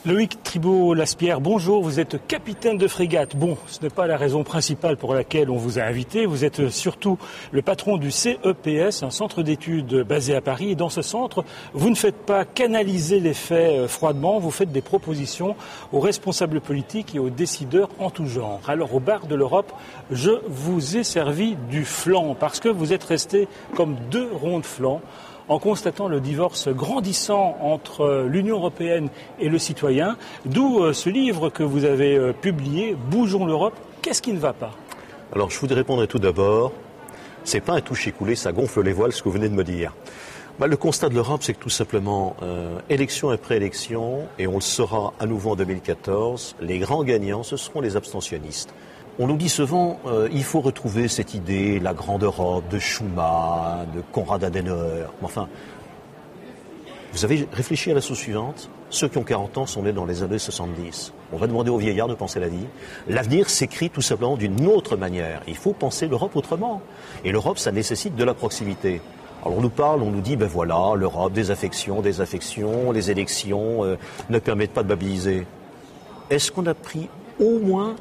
Loïc Tribault-Laspierre, bonjour, vous êtes capitaine de frégate. Bon, ce n'est pas la raison principale pour laquelle on vous a invité, vous êtes surtout le patron du CEPS, un centre d'études basé à Paris. Et dans ce centre, vous ne faites pas canaliser les faits froidement, vous faites des propositions aux responsables politiques et aux décideurs en tout genre. Alors au bar de l'Europe, je vous ai servi du flan parce que vous êtes restés comme deux ronds de flanc en constatant le divorce grandissant entre l'Union européenne et le citoyen, d'où ce livre que vous avez publié, Bougeons l'Europe. Qu'est-ce qui ne va pas ? Alors je vous répondrai tout d'abord, c'est pas un toucher-coulé, ça gonfle les voiles ce que vous venez de me dire. Le constat de l'Europe, c'est que tout simplement, élection après élection, et on le saura à nouveau en 2014, les grands gagnants, ce seront les abstentionnistes. On nous dit souvent, il faut retrouver cette idée, la grande Europe, de Schuman, de Konrad Adenauer. Enfin, vous avez réfléchi à la chose suivante. Ceux qui ont 40 ans sont nés dans les années 70. On va demander aux vieillards de penser la vie. L'avenir s'écrit tout simplement d'une autre manière. Il faut penser l'Europe autrement. Et l'Europe, ça nécessite de la proximité. Alors on nous parle, on nous dit, voilà, l'Europe, des affections, les élections ne permettent pas de mobiliser. Est-ce qu'on a pris au moins,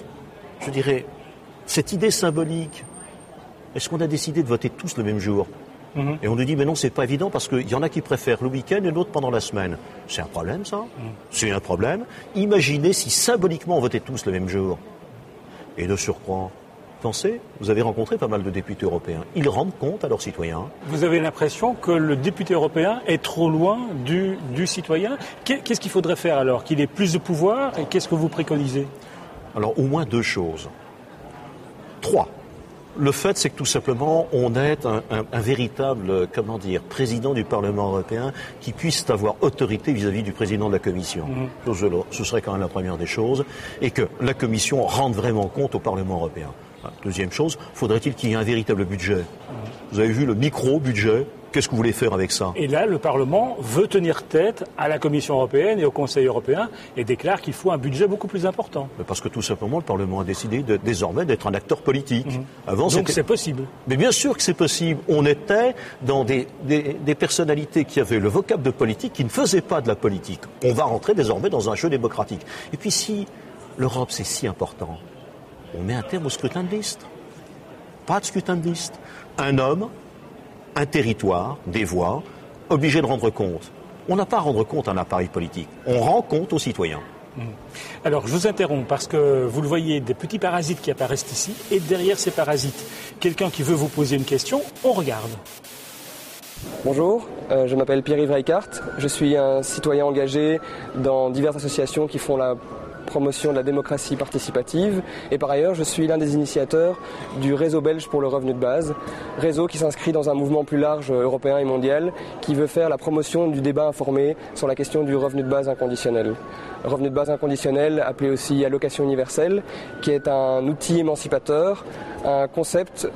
je dirais, cette idée symbolique, est-ce qu'on a décidé de voter tous le même jour ? Et on nous dit, mais non, c'est pas évident parce qu'il y en a qui préfèrent le week-end et d'autres pendant la semaine. C'est un problème, ça ? C'est un problème. Imaginez si symboliquement on votait tous le même jour. Et de surcroît, pensez, vous avez rencontré pas mal de députés européens. Ils rendent compte à leurs citoyens. Vous avez l'impression que le député européen est trop loin du citoyen. Qu'est-ce qu'il faudrait faire alors ? Qu'il ait plus de pouvoir ? Et qu'est-ce que vous préconisez ? Alors, au moins deux choses. 3. Le fait, c'est que tout simplement, on est un véritable, président du Parlement européen qui puisse avoir autorité vis-à-vis du président de la Commission. Ce serait quand même la première des choses. Et que la Commission rende vraiment compte au Parlement européen. Deuxième chose, faudrait-il qu'il y ait un véritable budget ? Vous avez vu le micro-budget ? Qu'est-ce que vous voulez faire avec ça ? Et là, le Parlement veut tenir tête à la Commission européenne et au Conseil européen et déclare qu'il faut un budget beaucoup plus important. Parce que tout simplement, le Parlement a décidé désormais d'être un acteur politique. Avant, donc c'est possible. Mais bien sûr que c'est possible. On était dans des personnalités qui avaient le vocable de politique, qui ne faisaient pas de la politique. On va rentrer désormais dans un jeu démocratique. Et puis si l'Europe c'est si important, on met un terme au scrutin de liste. Pas de scrutin de liste. Un homme, un territoire, des voix, obligé de rendre compte. On n'a pas à rendre compte à un appareil politique. On rend compte aux citoyens. Alors, je vous interromps parce que vous le voyez, des petits parasites qui apparaissent ici. Et derrière ces parasites, quelqu'un qui veut vous poser une question, on regarde. Bonjour, je m'appelle Pierre-Yves Reichardt. Je suis un citoyen engagé dans diverses associations qui font la promotion de la démocratie participative et par ailleurs je suis l'un des initiateurs du réseau belge pour le revenu de base, réseau qui s'inscrit dans un mouvement plus large européen et mondial qui veut faire la promotion du débat informé sur la question du revenu de base inconditionnel. Revenu de base inconditionnel, appelé aussi allocation universelle, qui est un outil émancipateur, un concept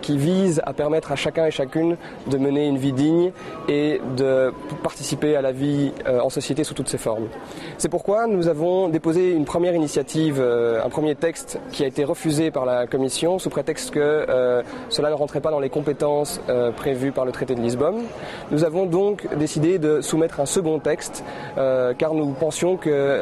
qui vise à permettre à chacun et chacune de mener une vie digne et de participer à la vie en société sous toutes ses formes. C'est pourquoi nous avons déposé une première initiative, un premier texte qui a été refusé par la Commission sous prétexte que cela ne rentrait pas dans les compétences prévues par le traité de Lisbonne. Nous avons donc décidé de soumettre un second texte car nous pensions que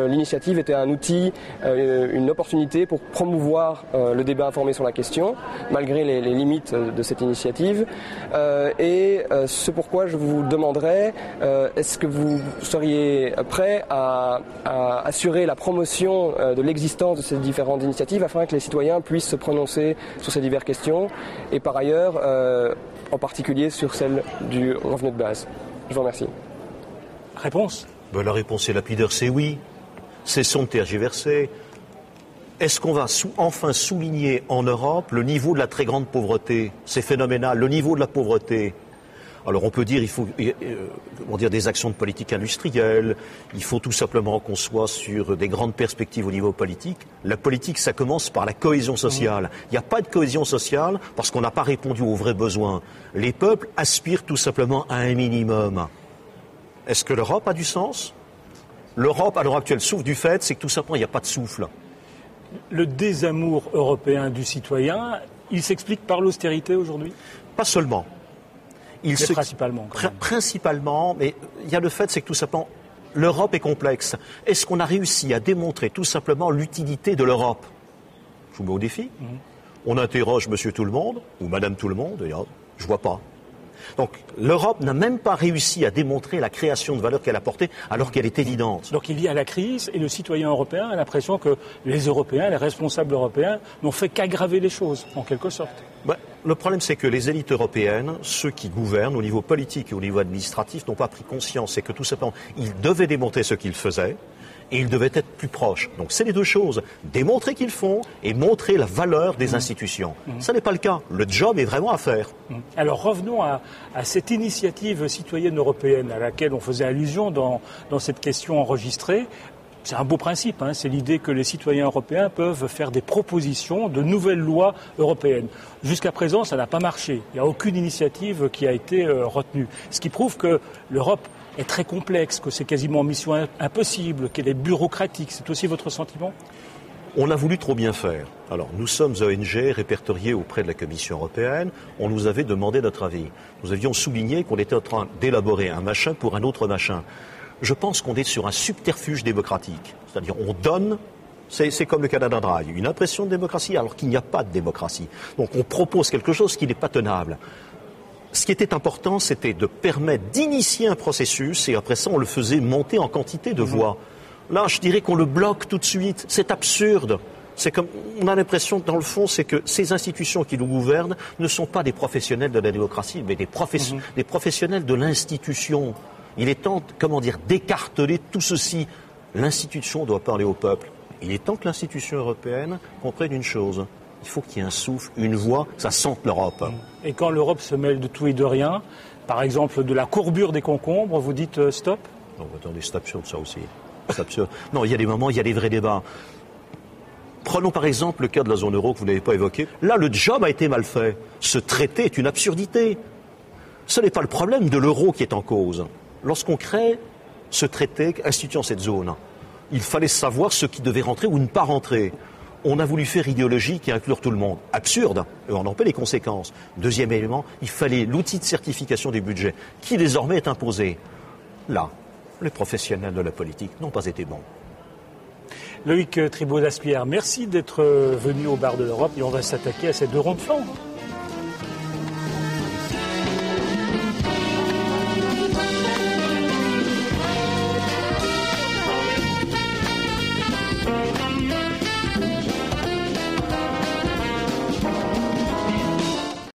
l'initiative était un outil, une opportunité pour promouvoir le débat informé sur la question, malgré les limites de cette initiative. Ce pourquoi je vous demanderais, est-ce que vous seriez prêt à assurer la promotion de l'existence de ces différentes initiatives afin que les citoyens puissent se prononcer sur ces diverses questions et par ailleurs, en particulier sur celle du revenu de base. Je vous remercie. Réponse ? La réponse est lapidaire, c'est oui. Cessons de tergiverser. Est-ce qu'on va enfin souligner en Europe le niveau de la très grande pauvreté ? C'est phénoménal, le niveau de la pauvreté. Alors on peut dire il faut des actions de politique industrielle, il faut tout simplement qu'on soit sur des grandes perspectives au niveau politique. La politique, ça commence par la cohésion sociale. Il n'y a pas de cohésion sociale parce qu'on n'a pas répondu aux vrais besoins. Les peuples aspirent tout simplement à un minimum. Est-ce que l'Europe a du sens ? L'Europe, à l'heure actuelle, souffre du fait, c'est que tout simplement, il n'y a pas de souffle. Le désamour européen du citoyen, il s'explique par l'austérité aujourd'hui ? Pas seulement. Principalement. Principalement, mais il y a le fait, c'est que tout simplement, l'Europe est complexe. Est-ce qu'on a réussi à démontrer tout simplement l'utilité de l'Europe? Je vous mets au défi. On interroge Monsieur Tout-le-Monde ou Madame Tout-le-Monde, et je vois pas. Donc l'Europe n'a même pas réussi à démontrer la création de valeur qu'elle a apportée alors qu'elle est évidente. Donc il y a la crise et le citoyen européen a l'impression que les Européens, les responsables européens, n'ont fait qu'aggraver les choses, en quelque sorte. Le problème, c'est que les élites européennes, ceux qui gouvernent au niveau politique et au niveau administratif, n'ont pas pris conscience. C'est que tout simplement, ils devaient démontrer ce qu'ils faisaient et ils devaient être plus proches. Donc c'est les deux choses. Démontrer qu'ils font et montrer la valeur des institutions. Ça n'est pas le cas. Le job est vraiment à faire. Alors revenons à cette initiative citoyenne européenne à laquelle on faisait allusion dans cette question enregistrée. C'est un beau principe, hein, c'est l'idée que les citoyens européens peuvent faire des propositions de nouvelles lois européennes. Jusqu'à présent, ça n'a pas marché. Il n'y a aucune initiative qui a été retenue. Ce qui prouve que l'Europe est très complexe, que c'est quasiment mission impossible, qu'elle est bureaucratique. C'est aussi votre sentiment ? On a voulu trop bien faire. Alors, nous sommes ONG répertoriés auprès de la Commission européenne. On nous avait demandé notre avis. Nous avions souligné qu'on était en train d'élaborer un machin pour un autre machin. Je pense qu'on est sur un subterfuge démocratique. C'est-à-dire, on donne, c'est comme le Canada Dry, une impression de démocratie alors qu'il n'y a pas de démocratie. Donc, on propose quelque chose qui n'est pas tenable. Ce qui était important, c'était de permettre d'initier un processus et après ça, on le faisait monter en quantité de voix. Là, je dirais qu'on le bloque tout de suite. C'est absurde. C'est comme, on a l'impression, dans le fond, c'est que ces institutions qui nous gouvernent ne sont pas des professionnels de la démocratie, mais des professionnels de l'institution. Il est temps, d'écarteler tout ceci. L'institution doit parler au peuple. Il est temps que l'institution européenne comprenne une chose. Il faut qu'il y ait un souffle, une voix, ça sente l'Europe. Et quand l'Europe se mêle de tout et de rien, par exemple de la courbure des concombres, vous dites stop ? Non, attendez, c'est absurde ça aussi. C'est absurde. Non, il y a des moments, il y a des vrais débats. Prenons par exemple le cas de la zone euro que vous n'avez pas évoqué. Là, le job a été mal fait. Ce traité est une absurdité. Ce n'est pas le problème de l'euro qui est en cause. Lorsqu'on crée ce traité instituant cette zone, il fallait savoir ce qui devait rentrer ou ne pas rentrer. On a voulu faire idéologique et inclure tout le monde. Absurde, et on en paie les conséquences. Deuxième élément, il fallait l'outil de certification des budgets, qui désormais est imposé. Là, les professionnels de la politique n'ont pas été bons. Loïc Tribaud-Daspierre, merci d'être venu au Bar de l'Europe et on va s'attaquer à ces deux ronds de flanc.